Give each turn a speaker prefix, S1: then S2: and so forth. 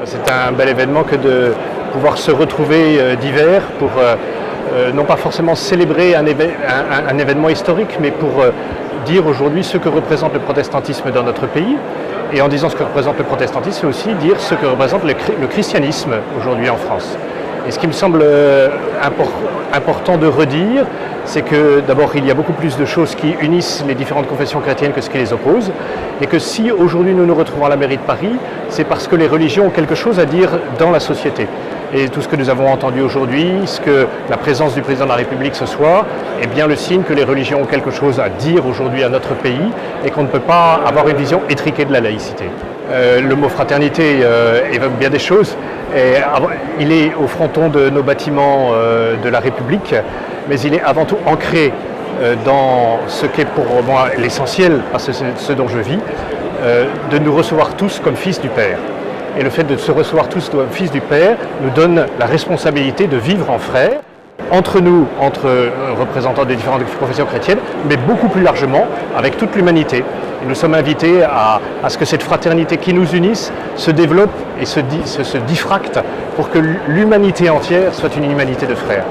S1: C'est un bel événement que de pouvoir se retrouver d'hiver pour non pas forcément célébrer un événement historique, mais pour dire aujourd'hui ce que représente le protestantisme dans notre pays. Et en disant ce que représente le protestantisme, c'est aussi dire ce que représente le christianisme aujourd'hui en France. Et ce qui me semble important de redire, c'est que d'abord il y a beaucoup plus de choses qui unissent les différentes confessions chrétiennes que ce qui les oppose, et que si aujourd'hui nous nous retrouvons à la mairie de Paris, c'est parce que les religions ont quelque chose à dire dans la société. Et tout ce que nous avons entendu aujourd'hui, ce que la présence du président de la République ce soir, est bien le signe que les religions ont quelque chose à dire aujourd'hui à notre pays et qu'on ne peut pas avoir une vision étriquée de la laïcité. Le mot fraternité évoque bien des choses. Et il est au fronton de nos bâtiments de la République, mais il est avant tout ancré dans ce qu'est pour moi l'essentiel, parce que c'est ce dont je vis, de nous recevoir tous comme fils du Père. Et le fait de se recevoir tous comme fils du Père nous donne la responsabilité de vivre en frères, entre nous, entre représentants des différentes confessions chrétiennes, mais beaucoup plus largement avec toute l'humanité. Et nous sommes invités à ce que cette fraternité qui nous unisse se développe et se diffracte pour que l'humanité entière soit une humanité de frères.